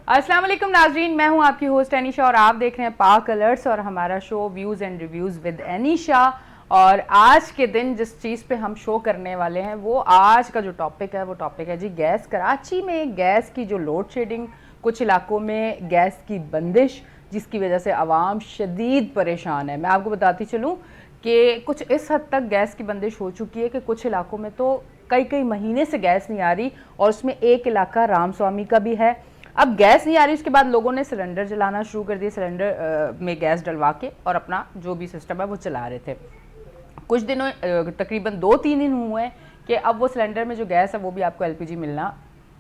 अस्सलाम वालेकुम नाजरीन, मैं हूं आपकी होस्ट एनिशा और आप देख रहे हैं पाक अलर्ट्स और हमारा show views and reviews with Anisha. और आज के दिन जिस चीज़ पे हम शो करने वाले हैं वो आज का जो टॉपिक है जी गैस। कराची में गैस की जो लोड शेडिंग, कुछ इलाकों में गैस की बंदिश, जिसकी वजह से आवाम शदीद परेशान है। मैं आपको बताती चलूँ कि कुछ इस हद तक गैस की बंदिश हो चुकी है कि कुछ इलाकों में तो कई महीने से गैस नहीं आ रही, और उसमें एक इलाका रामस्वामी का भी है। अब गैस नहीं आ रही, उसके बाद लोगों ने सिलेंडर जलाना शुरू कर दिया, सिलेंडर में गैस डलवा के और अपना जो भी सिस्टम है वो चला रहे थे। कुछ दिनों तकरीबन 2-3 दिन हुए हैं कि अब वो सिलेंडर में जो गैस है वो भी आपको एलपीजी मिलना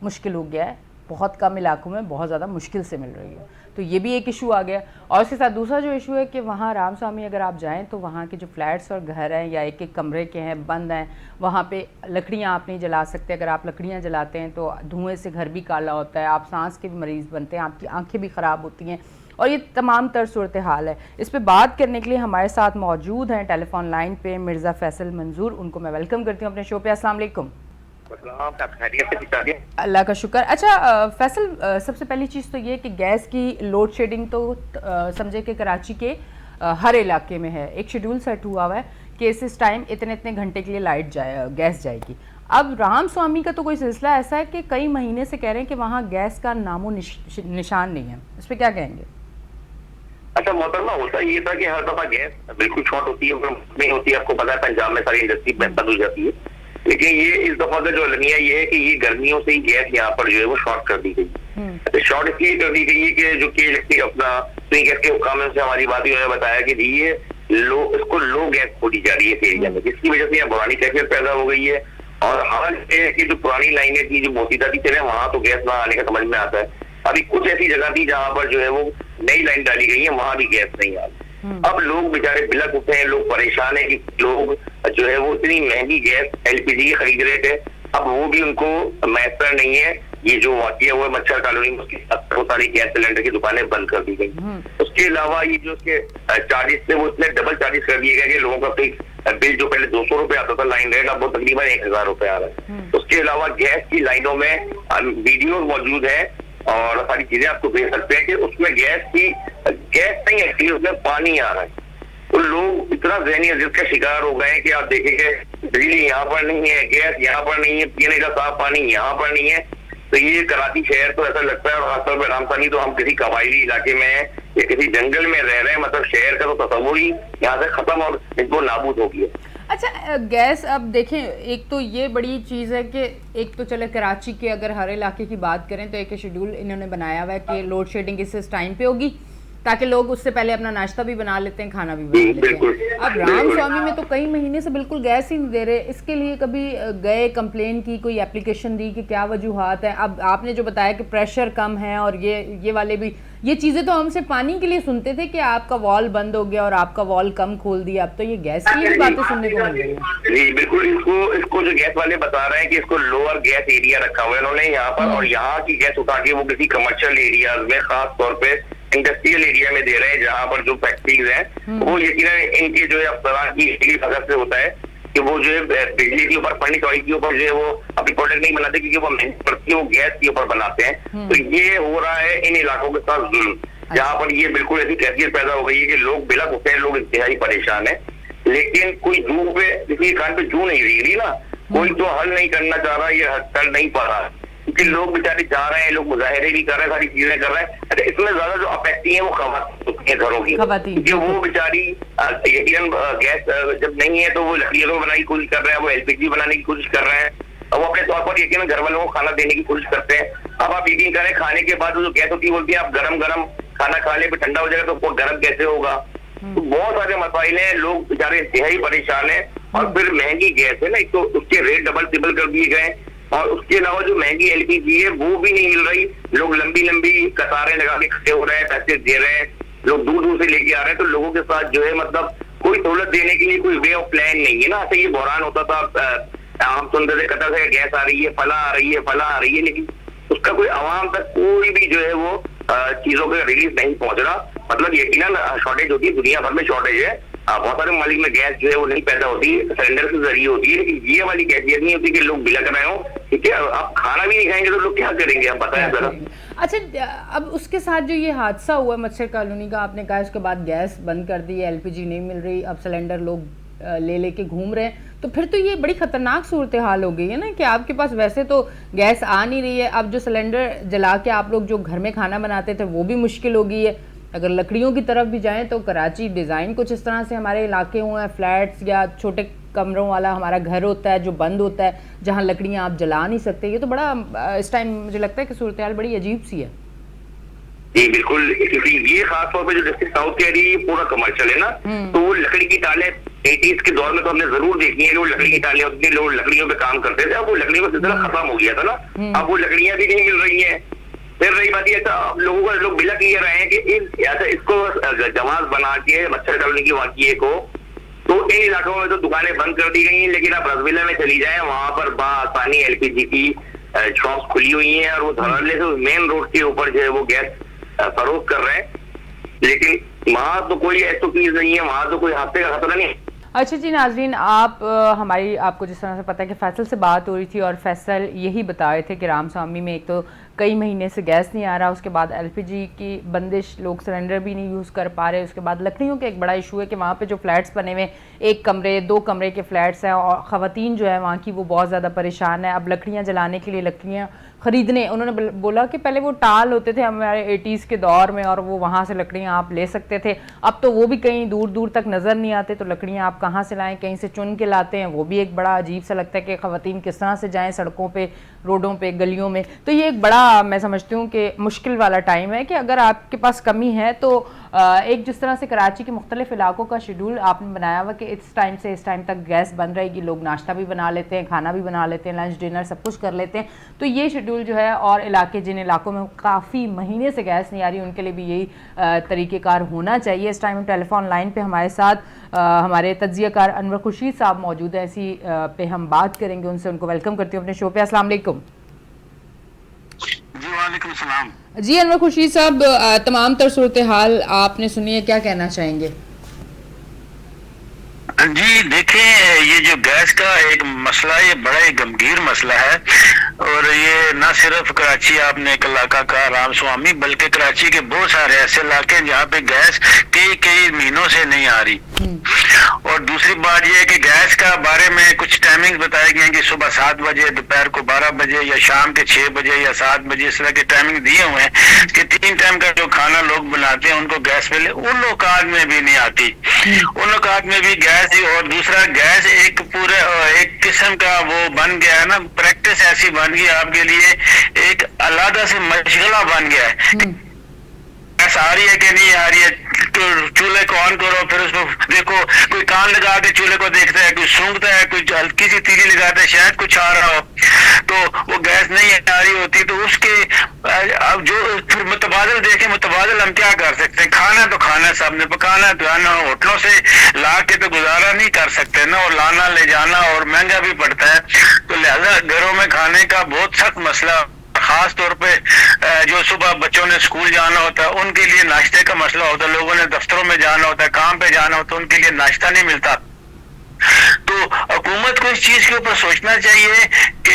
मुश्किल हो गया है। बहुत कम इलाकों में बहुत ज़्यादा मुश्किल से मिल रही है, तो ये भी एक इशू आ गया। और उसके साथ दूसरा जो इशू है कि वहाँ रामस्वामी अगर आप जाएं तो वहाँ के जो फ्लैट्स और घर हैं या एक कमरे के हैं, बंद हैं, वहाँ पे लकड़ियाँ आप नहीं जला सकते। अगर आप लकड़ियाँ जलाते हैं तो धुएं से घर भी काला होता है, आप सांस के भी मरीज़ बनते हैं, आपकी आँखें भी ख़राब होती हैं, और ये तमाम तर सूरत हाल है। इस पे बात करने के लिए हमारे साथ मौजूद हैं टेलीफोन लाइन पे मिर्ज़ा फैसल मंजूर। उनको मैं वेलकम करती हूँ अपने शो पे। अस्सलाम वालेकुम। अल्लाह का शुक्र। अच्छा फैसल, सबसे पहली चीज़ तो ये कि गैस की लोड शेडिंग तो समझे कि कराची के हर इलाके में है। एक शेड्यूल सेट हुआ है कि इस टाइम इतने घंटे के लिए गैस जाएगी। अब रामस्वामी का तो कोई सिलसिला ऐसा है कि कई महीने से कह रहे हैं कि वहाँ गैस का नामो निशान नहीं है। इस पर क्या कहेंगे? अच्छा मोहतरमा, होता ये था कि हर दफा गैस बिल्कुल शॉर्ट होती है, नहीं होती है। आपको पता है पंजाब में सारी इंडस्ट्री बंद हो जाती है, लेकिन ये इस दफा का जो अलमिया ये है कि ये गर्मियों से ही गैस यहाँ पर जो है वो शॉर्ट कर दी गई। शॉर्ट इसलिए कर दी गई है कि जो कि इलेक्ट्रिक अपना गैस के हुक्म से हमारी बात हुई, बताया कि ये इसको लो गैस खोली जा रही है इस एरिया में, जिसकी वजह से यहाँ पुरानी कैफियत पैदा हो गई है। और हाल ये है कि जो पुरानी लाइनें थी, जो मोतीदा थी चले, वहां तो गैस ना आने का समझ में आता है। अभी कुछ ऐसी जगह थी जहां पर जो है वो नई लाइन डाली गई है, वहां भी गैस नहीं आ रही। अब लोग बेचारे बिलक उठे हैं, लोग परेशान है कि लोग जो है वो इतनी महंगी गैस एलपीजी खरीद रहे थे, अब वो भी उनको मैसर नहीं है। ये जो वाकया हुआ मच्छर कॉलोनी में, उसकी बहुत सारी गैस सिलेंडर की दुकानें बंद कर दी गई। उसके अलावा ये जो उसके चार्जेस थे वो इतने डबल चार्जेस कर दिए गए कि लोगों का बिल जो पहले 200 रुपए आता था लाइन रेट, अब वो तकरीबन 1000 रुपए आ रहा है। उसके अलावा गैस की लाइनों में वीडियो मौजूद है और सारी चीजें आपको भेज सकते हैं कि उसमें गैस नहीं एक्चुअली उसमें पानी आ रहा है। तो लोग इतना ज़हनी अज़ीज़ का शिकार हो गए कि आप देखेंगे बिजली यहाँ पर नहीं है, गैस यहाँ पर नहीं है, पीने का साफ पानी यहाँ पर नहीं है। तो ये कराची शहर तो ऐसा लगता है, और खासतौर पर रामसानी तो हम किसी कबायली इलाके में हैं या किसी जंगल में रह रहे हैं, मतलब शहर का तो तस्वुर ही यहाँ से खत्म और इनको नाबूद हो गया। अच्छा गैस, अब देखें, एक तो ये बड़ी चीज़ है कि एक तो चले कराची के अगर हर इलाके की बात करें तो एक शेड्यूल इन्होंने बनाया हुआ है कि लोड शेडिंग इस टाइम पे होगी ताकि लोग उससे पहले अपना नाश्ता भी बना लेते हैं, खाना भी बना लेते हैं। अब रामस्वामी में तो कई महीने से बिल्कुल गैस ही नहीं दे रहे। इसके लिए कभी गए, कंप्लेन की, कोई एप्लीकेशन दी कि क्या वजूहात है? अब आपने जो बताया कि प्रेशर कम है और ये वाले भी, ये चीज़ें तो हम सिर्फ पानी के लिए सुनते थे कि आपका वॉल बंद हो गया और आपका वॉल कम खोल दिया, अब तो ये गैस की भी बातें सुनने को मिल रही है। जी बिल्कुल, इसको जो गैस वाले बता रहे हैं कि इसको लोअर गैस एरिया रखा हुआ है इन्होंने यहाँ पर, और यहाँ की गैस उठा के वो किसी कमर्शियल एरियाज में, खास तौर पे इंडस्ट्रियल एरिया में दे रहे हैं, जहाँ पर जो फैक्ट्रीज हैं वो यकीनन इनके जो है अफसरान की अगर से होता है कि वो जो है बिजली के ऊपर, फर्निश ऑयल के ऊपर जो है वो अपनी प्रोडक्ट नहीं बनाते क्योंकि वो महंगी पड़ती है, वो गैस के ऊपर बनाते हैं। तो ये हो रहा है इन इलाकों के साथ जुल्म, जहाँ पर ये बिल्कुल ऐसी कैफियत पैदा हो गई है कि लोग बिलक उठते हैं, लोग इंतहाई परेशान है, लेकिन कोई जू पे किसी कान पे जू नहीं रही ना, कोई तो हल नहीं करना चाह रहा, ये कर नहीं पा रहा, क्योंकि लोग बेचारे जा रहे हैं, लोग मुजाहरे भी कर रहे हैं, सारी चीजें कर रहे हैं। अच्छा, इसमें ज्यादा जो अफेक्टी है वो खवातीन घरों की, क्योंकि वो बेचारी यकीनन गैस जब नहीं है तो वो लकड़ियों बनाने की कोशिश कर रहे हैं, वो एलपीजी बनाने की कोशिश कर रहे हैं, और वो अपने तौर पर यकीनन घर वालों को खाना देने की कोशिश करते हैं। अब आप यकीन करें, खाने के बाद जो गैस होती है बोलती है आप गरम खाना खा ले, ठंडा हो जाएगा तो गर्म कैसे होगा? तो बहुत सारे मसाइल हैं, लोग बेचारे इंतहाई परेशान है। और फिर महंगी गैस है ना, एक तो उसके रेट डबल ट्रिपल कर दिए गए, और उसके अलावा जो महंगी एलपीजी है वो भी नहीं मिल रही। लोग लंबी कतारें लगा के खड़े हो रहे हैं, पैसे दे रहे हैं, लोग दूर से लेके आ रहे हैं। तो लोगों के साथ जो है मतलब कोई सहूलत देने के लिए कोई वे ऑफ प्लान नहीं है ना। ऐसे ये बहरान होता था, हम सुनते थे कतर से गैस आ रही है, फला आ रही है, लेकिन उसका कोई आवाम तक कोई भी जो है वो चीजों का रिलीज नहीं पहुंच रहा। मतलब यकीनन शॉर्टेज होती है, दुनिया भर में शॉर्टेज है, बहुत सारे मालिक में गैस जो है वो नहीं पैदा होती, सिलेंडर के जरिए होती है, लेकिन ये वाली कैफियत नहीं होती कि लोग बिलक रहे हो। ठीक है, आप खाना भी नहीं खाएंगे तो लोग क्या करेंगे, आप बताएं जरा। अच्छा, अब उसके साथ जो ये हादसा हुआ मच्छर कॉलोनी का, आपने कहा उसके बाद गैस बंद कर दी, एलपीजी नहीं मिल रही, अब सिलेंडर लोग ले लेके घूम रहे हैं, तो फिर तो ये बड़ी खतरनाक सूरत हाल हो गई है ना कि आपके पास वैसे तो गैस आ नहीं रही है, अब जो सिलेंडर जला के आप लोग जो घर में खाना बनाते थे वो भी मुश्किल हो गई है। अगर लकड़ियों की तरफ भी जाएं तो कराची डिज़ाइन कुछ इस तरह से हमारे इलाके हुए हैं, फ्लैट्स या छोटे कमरों वाला हमारा घर होता है जो बंद होता है, जहाँ लकड़ियाँ आप जला नहीं सकते। ये तो बड़ा इस टाइम मुझे लगता है कि सूरत हाल बड़ी अजीब सी है। जी बिल्कुल, क्योंकि ये खास तौर पे जो डिस्ट्रिक्ट साउथ के एरिया ये पूरा कमर्शियल है ना, तो वो लकड़ी की टालें 80s के दौर में तो हमने जरूर देखी है कि वो लकड़ी की टालें होती थी, लोग लकड़ियों पे काम करते थे, अब वो लकड़ियों का सिलसिला खत्म हो गया था ना, अब वो लकड़ियां भी नहीं मिल रही हैं। फिर रही बात ये, लोग बिलक ये रहे हैं कि इसको जवाब बना के मच्छर कॉलोनी की वाकये को, तो इन इलाकों में तो दुकानें बंद कर दी गई हैं, लेकिन आप रसविला में चली जाएं, वहां पर बआसानी एलपीजी की शॉप्स खुली हुई हैं और वो धड़ल्ले से मेन रोड के ऊपर जो है वो गैस फरोख्त कर रहे हैं, लेकिन वहां तो कोई ऐसी चीज नहीं है, वहां तो कोई हादसे का खतरा नहीं है। अच्छा जी नाजरीन, आपको जिस तरह से पता है कि फैसल से बात हो रही थी और फैसल यही बता रहे थे कि रामस्वामी में एक तो कई महीने से गैस नहीं आ रहा, उसके बाद एलपीजी की बंदिश, लोग सिलेंडर भी नहीं यूज़ कर पा रहे, उसके बाद लकड़ियों का एक बड़ा इशू है कि वहाँ पे जो फ्लैट्स बने हुए, 1 कमरे 2 कमरे के फ्लैट्स हैं और ख़वातीन जो है वहाँ की वो बहुत ज़्यादा परेशान है। अब लकड़ियाँ जलाने के लिए लकड़ियाँ ख़रीदने, उन्होंने बोला कि पहले वो टाल होते थे हमारे 80s के दौर में और वो वहाँ से लकड़ियाँ आप ले सकते थे, अब तो वो भी कहीं दूर दूर तक नज़र नहीं आते, तो लकड़ियाँ आप कहाँ से लाएं, कहीं से चुन के लाते हैं, वो भी एक बड़ा अजीब सा लगता है कि ख़वातीन किस तरह से जाएँ सड़कों पर, रोडों पर, गलियों में। तो ये एक बड़ा मैं समझती हूँ कि मुश्किल वाला टाइम है कि अगर आपके पास कमी है तो एक जिस तरह से कराची के मुख्तलिफ इलाकों का शेड्यूल आपने बनाया हुआ कि इस टाइम से इस टाइम तक गैस बंद रहेगी, लोग नाश्ता भी बना लेते हैं, खाना भी बना लेते हैं, लंच डिनर सब कुछ कर लेते हैं, तो ये शेड्यूल जो है, और इलाके जिन इलाकों में काफ़ी महीने से गैस नहीं आ रही उनके लिए भी यही तरीक़ेकार होना चाहिए। इस टाइम टेलीफोन लाइन पे हमारे साथ हमारे तज्ज़ियाकार अनवर खुर्शीद साहब मौजूद हैं, इसी पे हम बात करेंगे उनसे, उनको वेलकम करती हूँ अपने शो पे। अस्सलाम वालेकुम। जी वालेकुम सलाम। जी अनवर खुर्शीद साहब, तमाम तर सूरत हाल आपने सुनी है, क्या कहना चाहेंगे? जी देखिए, ये जो गैस का एक मसला, ये बड़ा ही गंभीर मसला है और ये ना सिर्फ कराची आपने एक इलाका का रामस्वामी, बल्कि कराची के बहुत सारे ऐसे इलाके हैं जहाँ पे गैस कई महीनों से नहीं आ रही। और दूसरी बात ये है कि गैस का बारे में कुछ टाइमिंग बताई गई है कि सुबह 7 बजे, दोपहर को 12 बजे या शाम के 6 बजे या 7 बजे, इस तरह के टाइमिंग दिए हुए हैं कि 3 टाइम का जो खाना लोग बनाते हैं उनको गैस मिले। उन औकात में भी नहीं आती, उन औकात में भी गैस। और दूसरा, गैस एक पूरे एक किस्म का वो बन गया है ना, प्रैक्टिस ऐसी बन गई आपके लिए, एक अलग से मशगला बन गया है। गैस आ रही है कि नहीं आ रही है, तो चूल्हे को ऑन करो, फिर उसको देखो, कोई कान लगा के चूल्हे को देखता है, कोई सूंघता है, कोई हल्की सी तीली लगाता है, शायद कुछ आ रहा हो, तो वो गैस नहीं आ रही होती। तो उसके अब जो फिर मुतबादल देखें, मुतबादल हम क्या कर सकते हैं? खाना तो खाना सबने पकाना है, तो होटलों से ला के तो गुजारा नहीं कर सकते ना, और लाना ले जाना और महंगा भी पड़ता है, तो लिहाजा घरों में खाने का बहुत सख्त मसला, खास तौर पे जो सुबह बच्चों ने स्कूल जाना होता है उनके लिए नाश्ते का मसला होता है, लोगों ने दफ्तरों में जाना होता है, काम पे जाना होता है, उनके लिए नाश्ता नहीं मिलता। तो हुकूमत को इस चीज के ऊपर सोचना चाहिए कि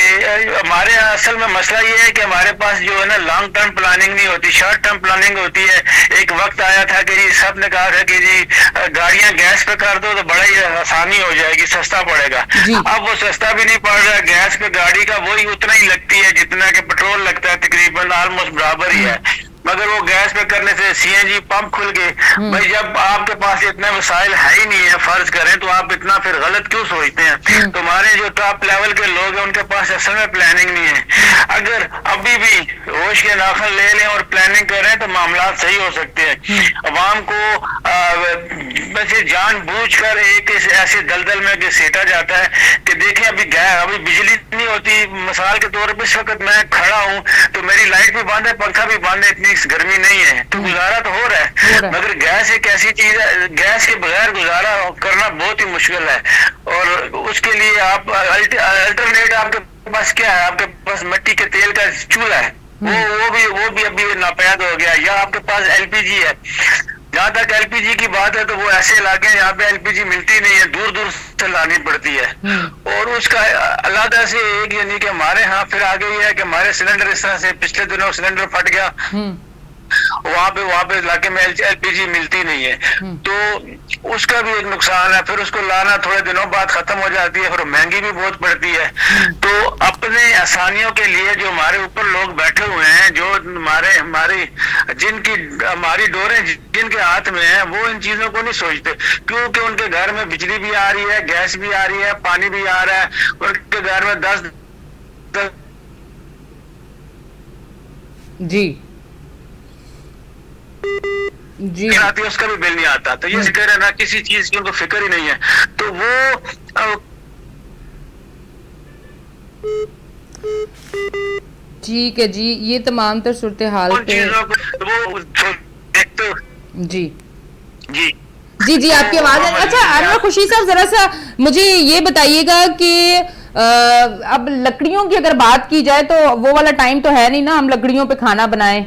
हमारे असल में मसला ये है कि हमारे पास जो है ना लॉन्ग टर्म प्लानिंग नहीं होती, शॉर्ट टर्म प्लानिंग होती है। एक वक्त आया था कि जी सब ने कहा था कि जी गाड़ियां गैस पे कर दो तो बड़ा ही आसानी हो जाएगी, सस्ता पड़ेगा। अब वो सस्ता भी नहीं पड़ रहा, गैस पे गाड़ी का वही उतना ही लगती है जितना कि पेट्रोल लगता है, तकरीबन ऑलमोस्ट बराबर ही है। मगर वो गैस पे करने से सीएनजी पंप खुल गए। भाई जब आपके पास इतने वसाइल है ही नहीं है, फर्ज करें, तो आप इतना फिर गलत क्यों सोचते हैं? तुम्हारे जो टॉप लेवल के लोग हैं उनके पास असल में प्लानिंग नहीं है। अगर अभी भी होश के नाखन ले लें और प्लानिंग करें तो मामला सही हो सकते हैं। अवाम को वैसे जानबूझकर एक ऐसे दलदल में घसीटा जाता है कि देखें अभी बिजली नहीं होती, मिसाल के तौर पर इस वक्त मैं खड़ा हूँ तो मेरी लाइट भी बंद है, पंखा भी बंद है, इतनी गर्मी नहीं है, तो गुजारा तो हो रहा है। मगर गैस एक ऐसी चीज है, गैस के बगैर गुजारा करना बहुत ही मुश्किल है। और उसके लिए आप अल्टरनेट आपके पास क्या है? आपके पास मिट्टी के तेल का चूल्हा है, वो भी अभी नापैद हो गया, या आपके पास एलपीजी है। جہاں تک ایل پی جی کی بات ہے تو وہ ایسے علاقے ہیں جہاں پہ ایل پی جی ملتی نہیں ہے, دور دور سے لانی پڑتی ہے, اور اس کا علیحدہ سے ایک یعنی کہ ہمارے ہاں پھر آگے یہ ہے کہ ہمارے سلنڈر اس طرح سے پچھلے دنوں سلنڈر پھٹ گیا, وہاں پہ علاقے میں ایل پی جی ملتی نہیں ہے, تو اس کا بھی ایک نقصان ہے. پھر اس کو لانا تھوڑے دنوں بعد ختم ہو جاتی ہے, پھر مہنگی بھی بہت پڑتی ہے. تو اپنے آسانیوں کے لیے جو ہمارے اوپر لوگ بیٹھے ہوئے ہیں, جو ہماری ڈوریں جن کے ہاتھ میں ہیں, وہ ان چیزوں کو نہیں سوچتے, کیونکہ ان کے گھر میں بجلی بھی آ رہی ہے, گیس بھی آ رہی ہے, پانی بھی آ رہا ہے, ان کے گھر میں 10 جی آتی ہے, اس کا بھی بل نہیں آتا. تو یہ ذکر ہے نا, کسی چیز کی ان کو فکر ہی نہیں ہے. تو وہ ٹھیک ہے جی, یہ تمام تر صورتحال ان چیزوں کو وہ جی جی جی جی آپ کی آواز ہے. اچھا انور خورشید صاحب, ذرا سا مجھے یہ بتائیے گا کہ اب لکڑیوں کی اگر بات کی جائے تو وہ والا ٹائم تو ہے نہیں نا ہم لکڑیوں پہ کھانا بنائیں,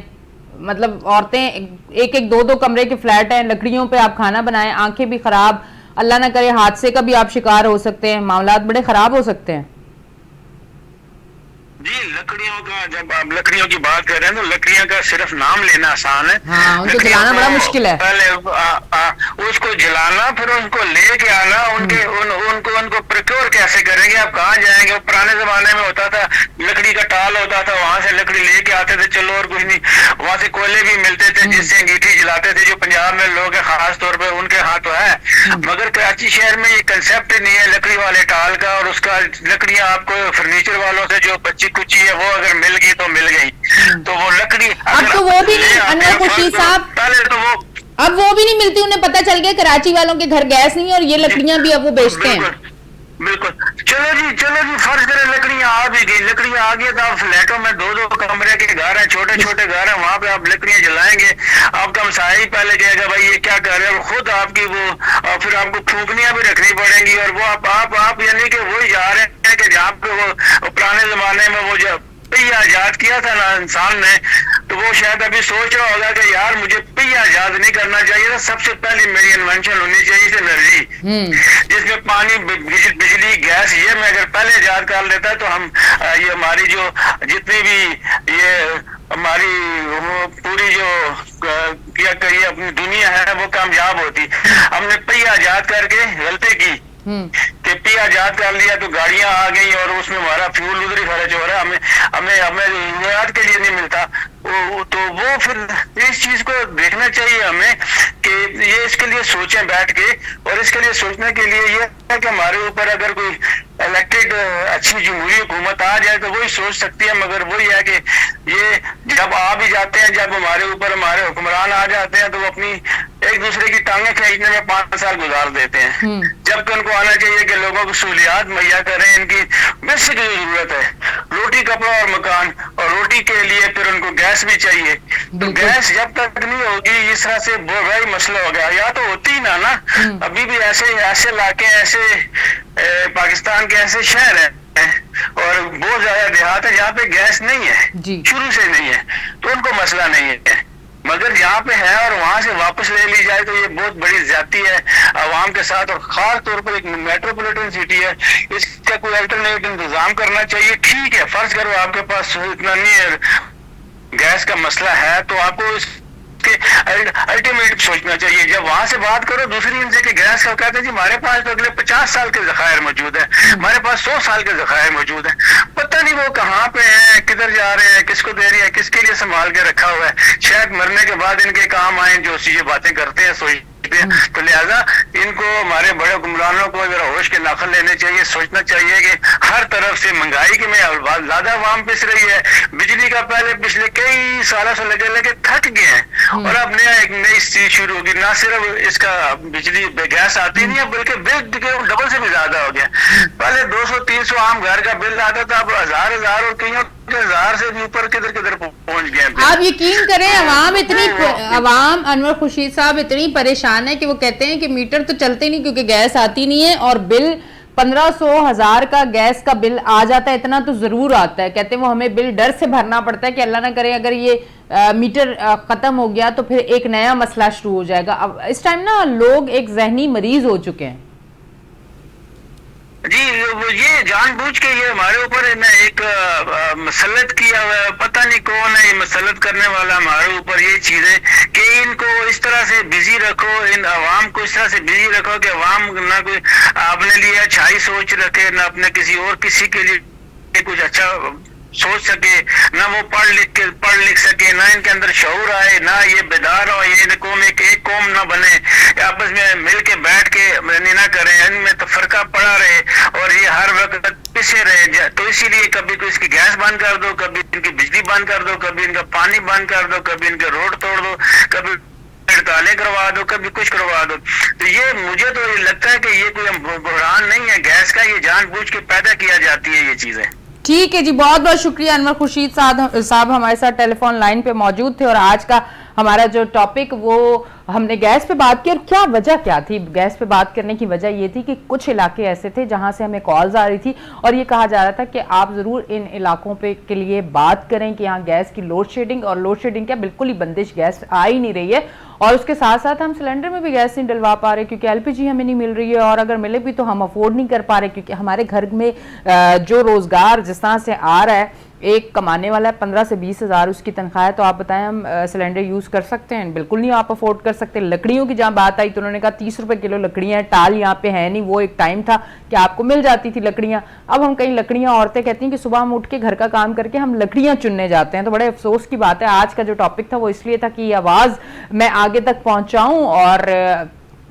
مطلب عورتیں ایک ایک 2 کمرے کے فلیٹ ہیں, لکڑیوں پہ آپ کھانا بنائیں, آنکھیں بھی خراب, اللہ نہ کرے حادثے کا بھی آپ شکار ہو سکتے ہیں, معاملات بڑے خراب ہو سکتے ہیں. جی لکڑیوں کا, جب آپ لکڑیوں کی بات کر رہے ہیں تو لکڑیاں کا صرف نام لینا آسان ہے, ہاں ان کو جلانا بڑا مشکل ہے. پہلے اس کو جلانا, پھر ان کو لے کے آنا, ان کو پروکیور کیسے کریں گے, آپ کہاں جائیں گے. پرانے زمانے میں ہوتا تھا لکڑی کا ٹال ہوتا تھا, وہاں سے لکڑی لے کے آتے تھے, چلو اور کچھ نہیں, وہاں سے کوئلے بھی ملتے تھے جس سے انگیٹھی جلاتے تھے. جو پنجاب میں لوگ ہیں خاص طور پہ ان کے ہاں تو ہے, مگر کراچی شہر میں یہ کنسیپٹ نہیں ہے لکڑی والے ٹال کا, اور اس کا لکڑیاں آپ کو فرنیچر والوں سے جو بچی کچی ہے وہ اگر مل گئی تو مل گئی, تو وہ لکڑی اب تو وہ بھی نہیں انور خورشید صاحب, پہلے تو وہ اب وہ بھی نہیں ملتی. انہیں پتہ چل گیا کراچی والوں کے گھر گیس نہیں ہے اور یہ لکڑیاں بھی اب وہ بیچتے ہیں. بالکل. چلو جی فرض کریں لکڑیاں آ بھی گئی, لکڑیاں آ گئی تو آپ فلیٹوں میں 2 کمرے کے گھر ہیں, چھوٹے چھوٹے گھر ہیں, وہاں پہ آپ لکڑیاں جلائیں گے, آپ کا ہمسایہ ہی پہلے کہے گا بھائی یہ کیا کر رہے ہیں, اور خود آپ کی وہ, اور پھر آپ کو پھونکنیاں بھی رکھنی پڑیں گی. اور وہ آپ یعنی کہ وہی جا رہے ہیں کہ جہاں پہ وہ پرانے زمانے میں وہ جب پہیا ایجاد کیا تھا نا انسان نے, تو وہ شاید ابھی سوچ رہا ہوگا کہ یار مجھے پہیا ایجاد نہیں کرنا چاہیے تھا, سب سے پہلی میری انوینشن ہونی چاہیے تھی انرجی, جس میں پانی, بجلی, گیس, یہ میں اگر پہلے ایجاد کر لیتا تو ہم یہ ہماری جو جتنی بھی یہ ہماری پوری جو کیا کہیے اپنی دنیا ہے وہ کامیاب ہوتی. ہم نے پہیا ایجاد کر کے غلطی کی کہ پی ایجاد کر لیا تو گاڑیاں آ گئی اور اس میں ہمارا فیول ادھر ہی خرچ ہو رہا ہے, ہمیں ضروریات کے لیے نہیں ملتا. تو وہ پھر اس چیز کو دیکھنا چاہیے ہمیں کہ یہ اس کے لیے سوچیں بیٹھ کے, اور اس کے لیے سوچنے کے لیے یہ ہے کہ ہمارے اوپر اگر کوئی الیکٹڈ اچھی جمہوری حکومت آ جائے تو وہی سوچ سکتی ہے, مگر وہی ہے کہ یہ جب آ بھی جاتے ہیں, جب ہمارے اوپر ہمارے حکمران آ جاتے ہیں تو وہ اپنی ایک دوسرے کی ٹانگیں کھینچنے میں 5 سال گزار دیتے ہیں, جبکہ ان کو آنا چاہیے کہ لوگوں کو سہولیات مہیا کریں. ان کی بیسک ضرورت ہے روٹی, کپڑا اور مکان, اور روٹی کے لیے پھر ان کو گیس بھی چاہیے. تو گیس جب تک نہیں ہوگی اس طرح سے بڑا مسئلہ ہو گیا, یا تو ہوتی نہ نا, ابھی بھی ایسے علاقے, ایسے پاکستان کے ایسے شہر ہیں اور بہت زیادہ دیہات ہے جہاں پہ گیس نہیں ہے, شروع سے نہیں ہے, تو ان کو مسئلہ نہیں ہے. مگر جہاں پہ ہے اور وہاں سے واپس لے لی جائے تو یہ بہت بڑی زیادتی ہے عوام کے ساتھ, اور خاص طور پر ایک میٹروپولیٹن سٹی ہے, اس کا کوئی الٹرنیٹ انتظام کرنا چاہیے. ٹھیک ہے فرض کرو آپ کے پاس اتنا نہیں ہے, گیس کا مسئلہ ہے, تو آپ کو اس کے الٹیمیٹ سوچنا چاہیے. جب وہاں سے بات کرو دوسری ان سے کہ گیس کا کہتے ہیں جی ہمارے پاس تو اگلے 50 سال کے ذخائر موجود ہیں, ہمارے پاس 100 سال کے ذخائر موجود ہیں, پتہ نہیں وہ کہاں پہ ہیں, کدھر جا رہے ہیں, کس کو دے رہی ہے, کس کے لیے سنبھال کے رکھا ہوا ہے, شاید مرنے کے بعد ان کے کام آئیں جو یہ باتیں کرتے ہیں سوچتے ہیں. تو لہذا ان کو ہمارے بڑے حکمرانوں کو ذرا ہوش کے ناخن لینے چاہیے, سوچنا چاہیے کہ ہر طرف سے مہنگائی کی میں زیادہ عوام پس رہی ہے, بجلی کا پہلے پچھلے کئی سالوں سے لگے تھک گئے ہیں, اور اب نیا ایک نئی چیز شروع ہوگی, نہ صرف اس کا بجلی گیس آتی نہیں ہے بلکہ بل ڈبل سے بھی زیادہ ہو گیا. پہلے 200-300 عام گھر کا بل آتا تھا, اب ہزار اور کئیوں 1000 سے بھی اوپر کدھر پہنچ گئے. آپ یقین کریں عوام انور خورشید صاحب اتنی پریشان ہے کہ وہ کہتے ہیں کہ میٹر تو چلتے نہیں کیونکہ گیس آتی نہیں ہے, اور بل 1500-1000 کا گیس کا بل آ جاتا ہے, اتنا تو ضرور آتا ہے. کہتے ہیں وہ ہمیں بل ڈر سے بھرنا پڑتا ہے کہ اللہ نہ کرے اگر یہ میٹر ختم ہو گیا تو پھر ایک نیا مسئلہ شروع ہو جائے گا. اب اس ٹائم نا لوگ ایک ذہنی مریض ہو چکے ہیں. جی یہ جان بوجھ کے یہ ہمارے اوپر ایک مسلط کیا ہوا ہے, پتہ نہیں کون ہے یہ مسلط کرنے والا ہمارے اوپر یہ چیزیں کہ ان کو اس طرح سے بزی رکھو, ان عوام کو اس طرح سے بزی رکھو کہ عوام نہ کوئی اپنے لیے اچھائی سوچ رکھے, نہ اپنے کسی کے لیے کچھ اچھا سوچ سکے, نہ وہ پڑھ لکھ سکے, نہ ان کے اندر شعور آئے, نہ یہ بیدار ہو, یہ قوم ایک قوم نہ بنے, آپس میں مل کے بیٹھ کے نہ کریں, ان میں تفرقہ پڑا رہے اور یہ ہر وقت پیچھے رہے. تو اسی لیے کبھی کوئی اس کی گیس بند کر دو, کبھی ان کی بجلی بند کر دو, کبھی ان کا پانی بند کر دو, کبھی ان کے روڈ توڑ دو, کبھی ہڑتالیں کروا دو, کبھی کچھ کروا دو. تو یہ مجھے تو یہ لگتا ہے کہ یہ کوئی بحران نہیں ہے گیس کا, یہ جان بوجھ کے پیدا کیا جاتی ہے یہ چیزیں. ٹھیک ہے جی, بہت بہت شکریہ. انور خورشید صاحب ہمارے ساتھ ٹیلی فون لائن پہ موجود تھے, اور آج کا ہمارا جو ٹاپک وہ ہم نے گیس پہ بات کی. اور کیا وجہ کیا تھی گیس پہ بات کرنے کی؟ وجہ یہ تھی کہ کچھ علاقے ایسے تھے جہاں سے ہمیں کالز آ رہی تھی اور یہ کہا جا رہا تھا کہ آپ ضرور ان علاقوں پہ کے لیے بات کریں کہ یہاں گیس کی لوڈ شیڈنگ, اور لوڈ شیڈنگ کیا بالکل ہی بندش, گیس آ ہی نہیں رہی ہے. اور اس کے ساتھ ساتھ ہم سلنڈر میں بھی گیس نہیں ڈلوا پا رہے کیونکہ LPG ہمیں نہیں مل رہی ہے, اور اگر ملے بھی تو ہم افورڈ نہیں کر پا رہے کیونکہ ہمارے گھر میں جو روزگار جس طرح سے آ رہا ہے, ایک کمانے والا ہے 15 سے 20 ہزار اس کی تنخواہ ہے, تو آپ بتائیں ہم سلنڈر یوز کر سکتے ہیں؟ بالکل نہیں آپ افورڈ کر سکتے. لکڑیوں کی جہاں بات آئی تو انہوں نے کہا 30 روپے کلو لکڑیاں ہیں, ٹال یہاں پہ ہے نہیں. وہ ایک ٹائم تھا کہ آپ کو مل جاتی تھی لکڑیاں. اب ہم کئی لکڑیاں, عورتیں کہتی ہیں کہ صبح ہم اٹھ کے گھر کا کام کر کے ہم لکڑیاں چننے جاتے ہیں. تو بڑے افسوس کی بات ہے. آج کا جو ٹاپک تھا وہ اس لیے تھا کہ یہ آواز میں آگے تک پہنچاؤں, اور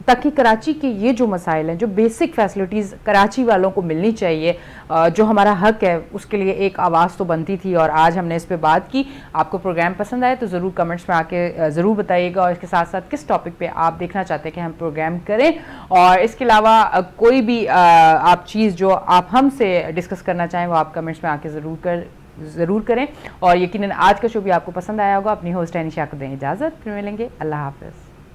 تاکہ کراچی کے یہ جو مسائل ہیں, جو بیسک فیسلٹیز کراچی والوں کو ملنی چاہیے, جو ہمارا حق ہے, اس کے لیے ایک آواز تو بنتی تھی, اور آج ہم نے اس پہ بات کی. آپ کو پروگرام پسند آئے تو ضرور کمنٹس میں آ کے ضرور بتائیے گا, اور اس کے ساتھ ساتھ کس ٹاپک پہ آپ دیکھنا چاہتے ہیں کہ ہم پروگرام کریں, اور اس کے علاوہ کوئی بھی آپ چیز جو آپ ہم سے ڈسکس کرنا چاہیں وہ آپ کمنٹس میں آ کے ضرور کریں. اور یقیناً آج کا شو بھی آپ کو پسند آیا ہوگا. اپنی ہوسٹ انیشا کو دیں اجازت, پھر ملیں گے. اللہ حافظ.